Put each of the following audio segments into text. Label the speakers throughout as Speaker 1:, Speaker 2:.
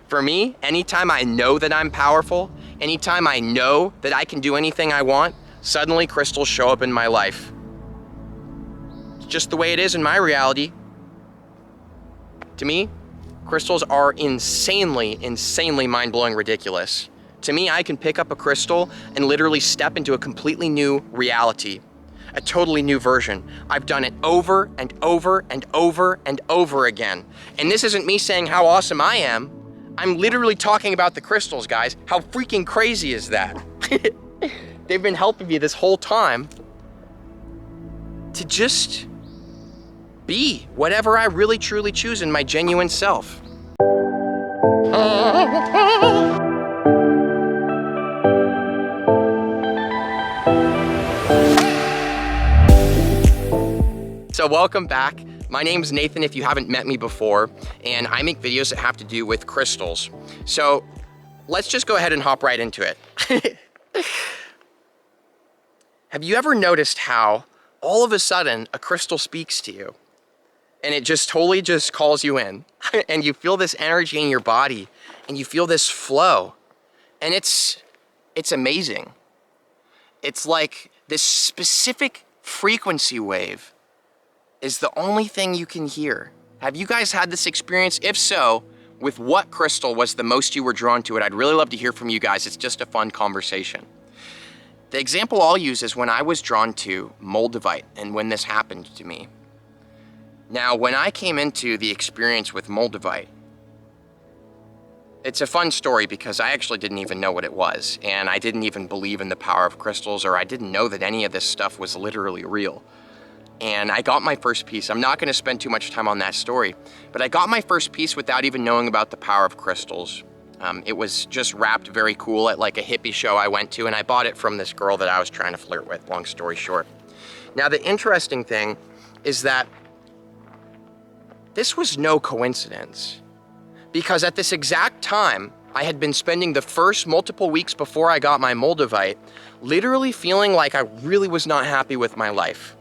Speaker 1: For me, anytime I know that I'm powerful, anytime I know that I can do anything I want, suddenly crystals show up in my life. It's just the way it is in my reality. To me, crystals are insanely mind-blowing ridiculous. To me, I can pick up a crystal and literally step into a completely new reality, a totally new version. I've done it over and over and over and over again. And this isn't me saying how awesome I am. I'm literally talking about the crystals, guys. How freaking crazy is that? They've been helping me this whole time to just be whatever I really truly choose in my genuine self. So welcome back. My name's Nathan if you haven't met me before, and I make videos that have to do with crystals. So let's just go ahead and hop right into it. Have you ever noticed how all of a sudden a crystal speaks to you and it just totally just calls you in and you feel this energy in your body and you feel this flow, and it's amazing. It's like this specific frequency wave is the only thing you can hear. Have you guys had this experience? If so, with what crystal was the most you were drawn to it? I'd really love to hear from you guys. It's just a fun conversation. The example I'll use is when I was drawn to Moldavite and when this happened to me. Now, when I came into the experience with Moldavite, it's a fun story because I actually didn't even know what it was, and I didn't even believe in the power of crystals, or I didn't know that any of this stuff was literally real. And I got my first piece. I'm not going to spend too much time on that story, but I got my first piece without even knowing about the power of crystals. It was just wrapped very cool at like a hippie show I went to, and I bought it from this girl that I was trying to flirt with, long story short. Now, the interesting thing is that this was no coincidence, because at this exact time, I had been spending the first multiple weeks before I got my Moldavite literally feeling like I really was not happy with my life.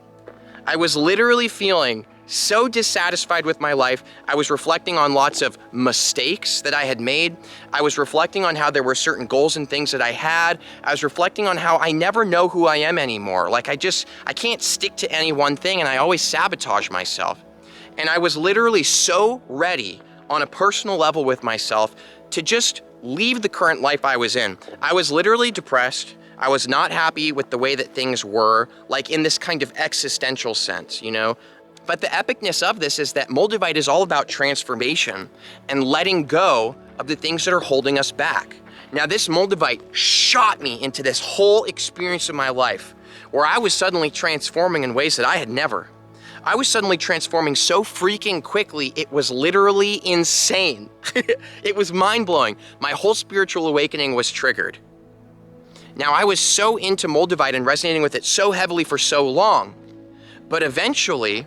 Speaker 1: I was literally feeling so dissatisfied with my life. I was reflecting on lots of mistakes that I had made. I was reflecting on how there were certain goals and things that I had. I was reflecting on how I never know who I am anymore. Like I can't stick to any one thing, and I always sabotage myself. And I was literally so ready on a personal level with myself to just leave the current life I was in. I was literally depressed. I was not happy with the way that things were, like in this kind of existential sense, you know? But the epicness of this is that Moldavite is all about transformation and letting go of the things that are holding us back. Now, this Moldavite shot me into this whole experience of my life where I was suddenly transforming in ways that I had never. I was suddenly transforming so freaking quickly, it was literally insane. It was mind-blowing. My whole spiritual awakening was triggered. Now, I was so into Moldavite and resonating with it so heavily for so long, but eventually,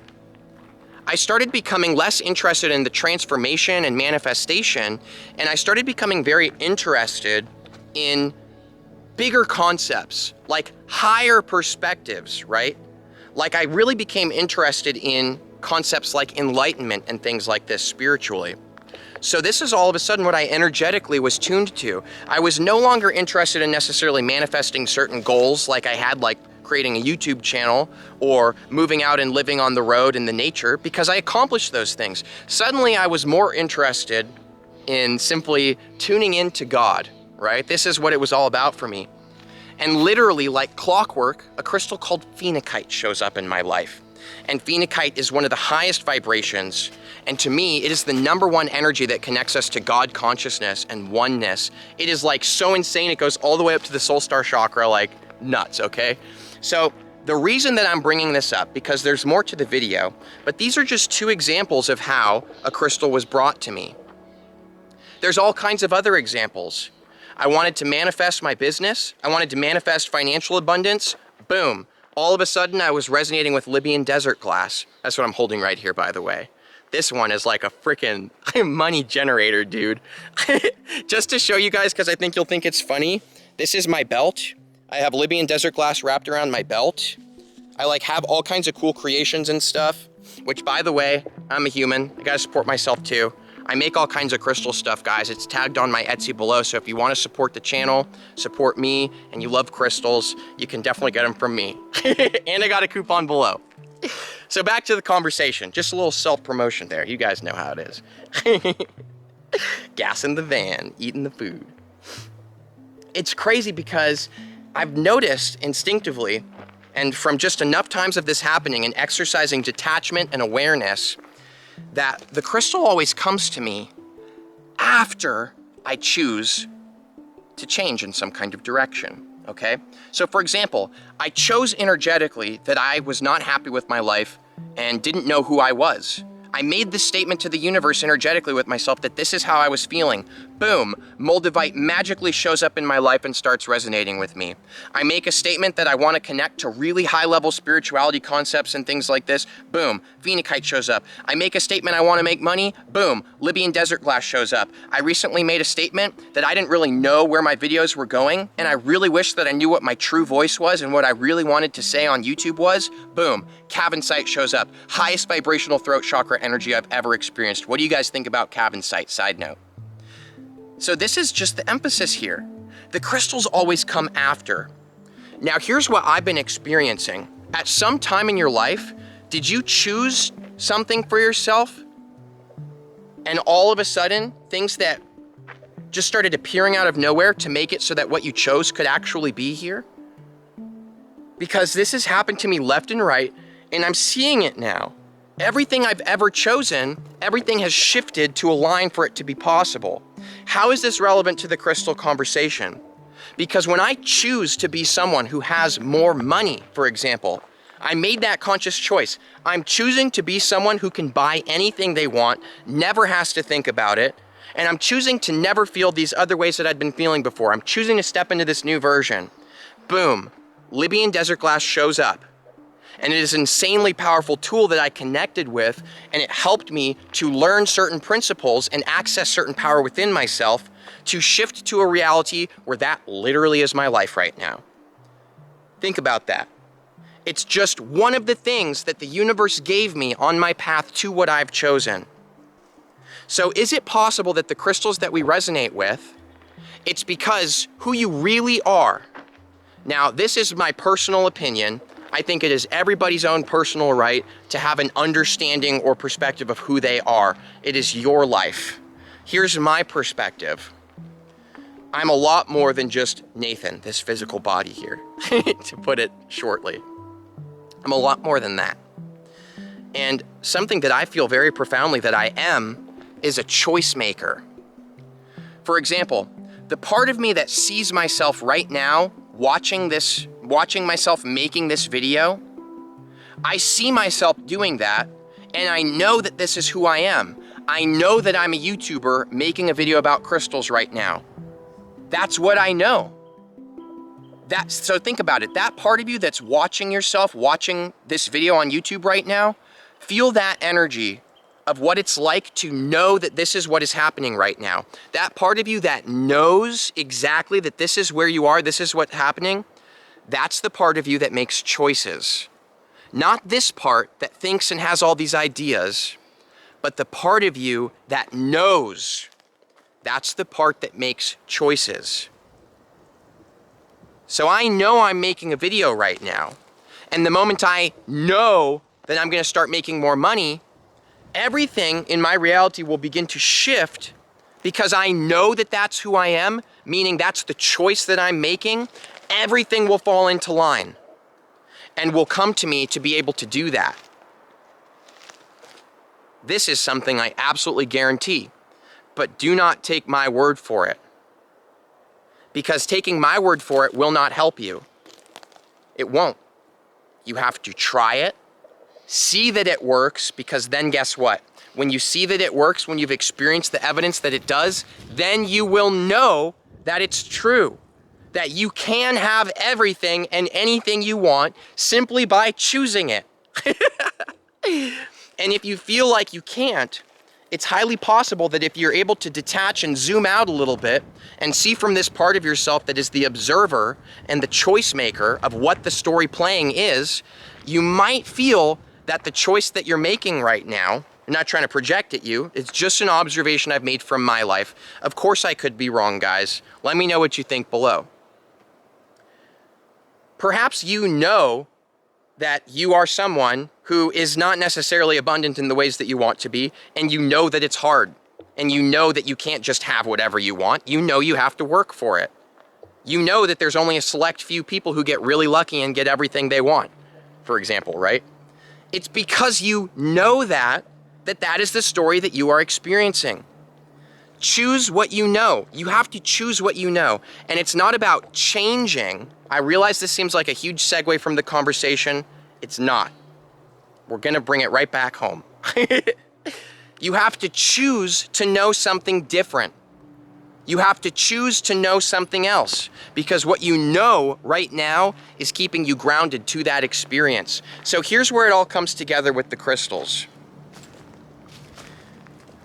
Speaker 1: I started becoming less interested in the transformation and manifestation, and I started becoming very interested in bigger concepts, like higher perspectives, right? Like I really became interested in concepts like enlightenment and things like this spiritually. So this is all of a sudden what I energetically was tuned to. I was no longer interested in necessarily manifesting certain goals like I had, like creating a YouTube channel or moving out and living on the road in the nature, because I accomplished those things. Suddenly I was more interested in simply tuning into God, right? This is what it was all about for me. And literally, like clockwork, a crystal called phenakite shows up in my life. And phenakite is one of the highest vibrations. And to me, it is the #1 energy that connects us to God consciousness and oneness. It is like so insane. It goes all the way up to the soul star chakra, like nuts, okay? So the reason that I'm bringing this up, because there's more to the video, but these are just 2 examples of how a crystal was brought to me. There's all kinds of other examples. I wanted to manifest my business. I wanted to manifest financial abundance. Boom. All of a sudden, I was resonating with Libyan desert glass. That's what I'm holding right here, by the way. This one is like a freaking money generator, dude. Just to show you guys, because I think you'll think it's funny, this is my belt. I have Libyan desert glass wrapped around my belt. I like have all kinds of cool creations and stuff, which by the way, I'm a human. I gotta support myself too. I make all kinds of crystal stuff, guys. It's tagged on my Etsy below, so if you want to support the channel, support me, and you love crystals, you can definitely get them from me. And I got a coupon below. So back to the conversation. Just a little self-promotion there. You guys know how it is. Gas in the van, eating the food. It's crazy because I've noticed instinctively, and from just enough times of this happening and exercising detachment and awareness, that the crystal always comes to me after I choose to change in some kind of direction, okay? So for example, I chose energetically that I was not happy with my life and didn't know who I was. I made this statement to the universe energetically with myself that this is how I was feeling. Boom, Moldavite magically shows up in my life and starts resonating with me. I make a statement that I want to connect to really high-level spirituality concepts and things like this. Boom, Phenakite shows up. I make a statement I want to make money. Boom, Libyan desert glass shows up. I recently made a statement that I didn't really know where my videos were going, and I really wish that I knew what my true voice was and what I really wanted to say on YouTube was. Boom, Cavansite shows up. Highest vibrational throat chakra energy I've ever experienced. What do you guys think about Cavansite? Side note. So this is just the emphasis here. The crystals always come after. Now here's what I've been experiencing. At some time in your life, did you choose something for yourself? And all of a sudden, things that just started appearing out of nowhere to make it so that what you chose could actually be here? Because this has happened to me left and right, and I'm seeing it now. Everything I've ever chosen, everything has shifted to align for it to be possible. How is this relevant to the crystal conversation? Because when I choose to be someone who has more money, for example, I made that conscious choice. I'm choosing to be someone who can buy anything they want, never has to think about it, and I'm choosing to never feel these other ways that I'd been feeling before. I'm choosing to step into this new version. Boom, Libyan desert glass shows up. And it is an insanely powerful tool that I connected with, and it helped me to learn certain principles and access certain power within myself to shift to a reality where that literally is my life right now. Think about that. It's just one of the things that the universe gave me on my path to what I've chosen. So is it possible that the crystals that we resonate with, it's because who you really are? Now, this is my personal opinion. I think it is everybody's own personal right to have an understanding or perspective of who they are. It is your life. Here's my perspective. I'm a lot more than just Nathan, this physical body here, to put it shortly. I'm a lot more than that. And something that I feel very profoundly that I am is a choice maker. For example, the part of me that sees myself right now watching myself making this video, I see myself doing that, and I know that this is who I am. I know that I'm a YouTuber making a video about crystals right now. That's what I know. So think about it. That part of you that's watching yourself, watching this video on YouTube right now, feel that energy of what it's like to know that this is what is happening right now. That part of you that knows exactly that this is where you are, this is what's happening, that's the part of you that makes choices. Not this part that thinks and has all these ideas, but the part of you that knows. That's the part that makes choices. So I know I'm making a video right now, and the moment I know that I'm gonna start making more money, everything in my reality will begin to shift because I know that that's who I am, meaning that's the choice that I'm making. Everything will fall into line and will come to me to be able to do that. This is something I absolutely guarantee, but do not take my word for it. Because taking my word for it will not help you. It won't. You have to try it, see that it works, because then guess what? When you see that it works, when you've experienced the evidence that it does, then you will know that it's true. That you can have everything and anything you want simply by choosing it. And if you feel like you can't, it's highly possible that if you're able to detach and zoom out a little bit and see from this part of yourself that is the observer and the choice maker of what the story playing is, you might feel that the choice that you're making right now I'm not trying to project at you. It's just an observation I've made from my life. Of course I could be wrong, guys. Let me know what you think below. Perhaps you know that you are someone who is not necessarily abundant in the ways that you want to be, and you know that it's hard, and you know that you can't just have whatever you want. You know you have to work for it. You know that there's only a select few people who get really lucky and get everything they want, for example, right? It's because you know that is the story that you are experiencing. Choose what you know. You have to choose what you know. And it's not about changing. I realize this seems like a huge segue from the conversation. It's not. We're gonna bring it right back home. You have to choose to know something different. You have to choose to know something else, because what you know right now is keeping you grounded to that experience. So here's where it all comes together with the crystals.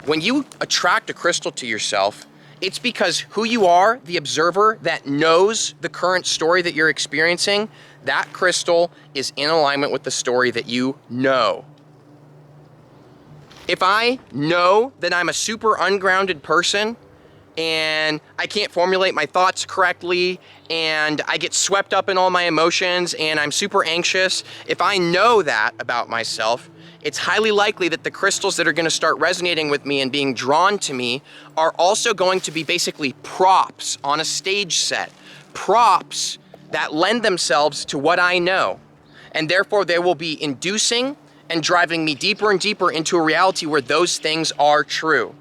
Speaker 1: When you attract a crystal to yourself, it's because who you are, the observer that knows the current story that you're experiencing, that crystal is in alignment with the story that you know. If I know that I'm a super ungrounded person and I can't formulate my thoughts correctly and I get swept up in all my emotions and I'm super anxious, if I know that about myself, it's highly likely that the crystals that are going to start resonating with me and being drawn to me are also going to be basically props on a stage set. Props that lend themselves to what I know. And therefore they will be inducing and driving me deeper and deeper into a reality where those things are true.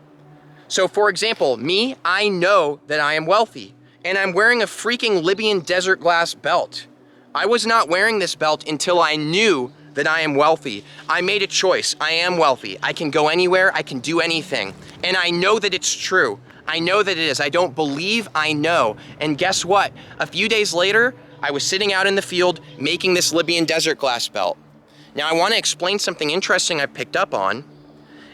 Speaker 1: So for example, me, I know that I am wealthy and I'm wearing a freaking Libyan desert glass belt. I was not wearing this belt until I knew that I am wealthy. I made a choice. I am wealthy. I can go anywhere. I can do anything. And I know that it's true. I know that it is. I don't believe, I know. And guess what? A few days later, I was sitting out in the field making this Libyan desert glass belt. Now I want to explain something interesting I picked up on,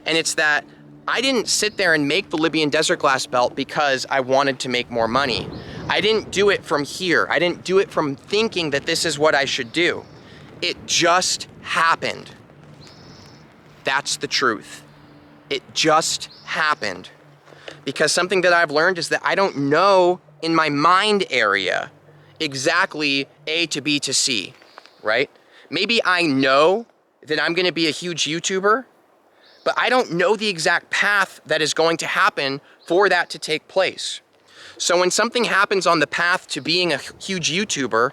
Speaker 1: and it's that I didn't sit there and make the Libyan desert glass belt because I wanted to make more money. I didn't do it from here. I didn't do it from thinking that this is what I should do. It just happened. That's the truth. It just happened. Because something that I've learned is that I don't know in my mind area exactly A to B to C, right? Maybe I know that I'm gonna be a huge YouTuber, but I don't know the exact path that is going to happen for that to take place. So when something happens on the path to being a huge YouTuber,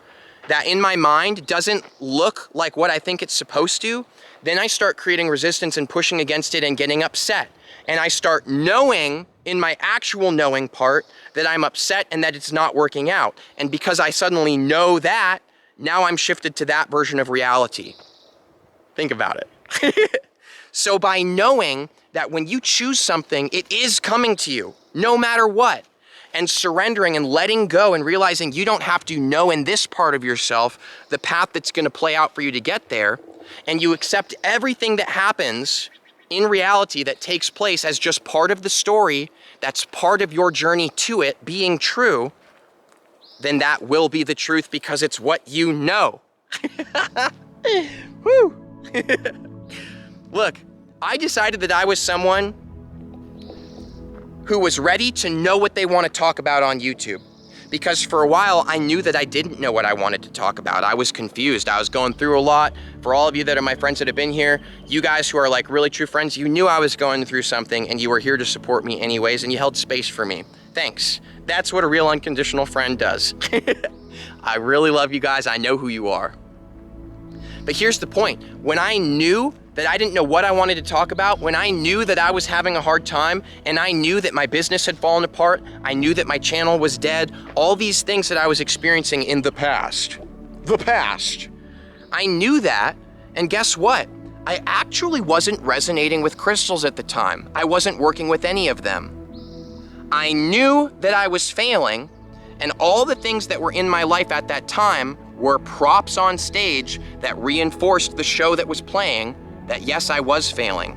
Speaker 1: that in my mind doesn't look like what I think it's supposed to, then I start creating resistance and pushing against it and getting upset. And I start knowing in my actual knowing part that I'm upset and that it's not working out. And because I suddenly know that, now I'm shifted to that version of reality. Think about it. So by knowing that when you choose something, it is coming to you, no matter what, and surrendering and letting go and realizing you don't have to know in this part of yourself the path that's gonna play out for you to get there, and you accept everything that happens in reality that takes place as just part of the story, that's part of your journey to it being true, then that will be the truth because it's what you know. Woo! Look, I decided that I was someone who was ready to know what they want to talk about on YouTube. Because for a while, I knew that I didn't know what I wanted to talk about. I was confused. I was going through a lot. For all of you that are my friends that have been here, you guys who are like really true friends, you knew I was going through something and you were here to support me anyways, and you held space for me. Thanks. That's what a real unconditional friend does. I really love you guys. I know who you are. But here's the point. When I knew that I didn't know what I wanted to talk about, when I knew that I was having a hard time, and I knew that my business had fallen apart, I knew that my channel was dead, all these things that I was experiencing in the past, I knew that, and guess what? I actually wasn't resonating with crystals at the time. I wasn't working with any of them. I knew that I was failing, and all the things that were in my life at that time were props on stage that reinforced the show that was playing that yes, I was failing.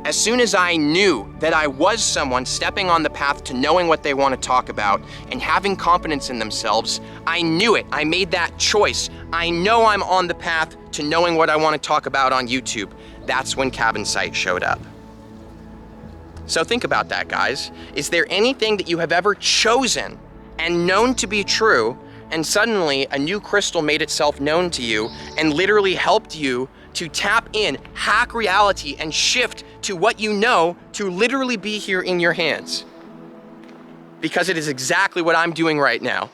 Speaker 1: As soon as I knew that I was someone stepping on the path to knowing what they want to talk about and having confidence in themselves, I knew it. I made that choice. I know I'm on the path to knowing what I want to talk about on YouTube. That's when Cavansite showed up. So think about that, guys. Is there anything that you have ever chosen and known to be true, and suddenly a new crystal made itself known to you and literally helped you to tap in, hack reality, and shift to what you know to literally be here in your hands? Because it is exactly what I'm doing right now.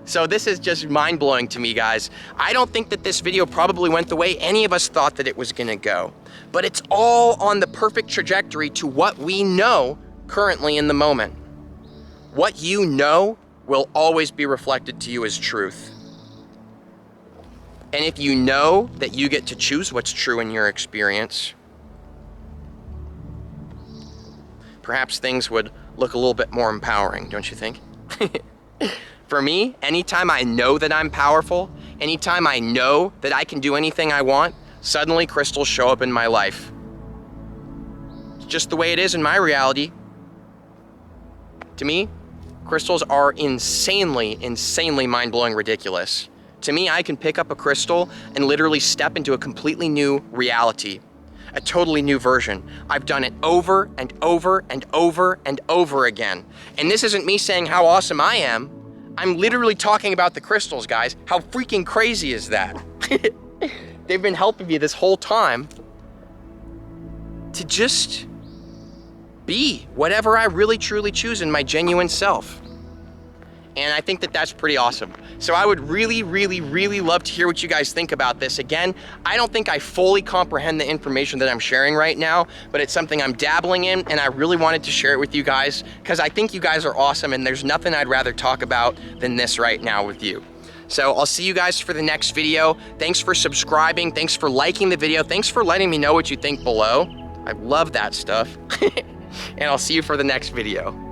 Speaker 1: So this is just mind-blowing to me, guys. I don't think that this video probably went the way any of us thought that it was gonna go, but it's all on the perfect trajectory to what we know currently in the moment. What you know will always be reflected to you as truth. And if you know that you get to choose what's true in your experience, perhaps things would look a little bit more empowering, don't you think? For me, anytime I know that I'm powerful, anytime I know that I can do anything I want, suddenly crystals show up in my life. It's just the way it is in my reality. To me, crystals are insanely, insanely mind-blowing ridiculous. To me, I can pick up a crystal and literally step into a completely new reality, a totally new version. I've done it over and over and over and over again. And this isn't me saying how awesome I am. I'm literally talking about the crystals, guys. How freaking crazy is that? They've been helping me this whole time to just be whatever I really truly choose in my genuine self. And I think that that's pretty awesome. So I would really, really, really love to hear what you guys think about this. Again, I don't think I fully comprehend the information that I'm sharing right now, but it's something I'm dabbling in, and I really wanted to share it with you guys because I think you guys are awesome, and there's nothing I'd rather talk about than this right now with you. So I'll see you guys for the next video. Thanks for subscribing. Thanks for liking the video. Thanks for letting me know what you think below. I love that stuff. And I'll see you for the next video.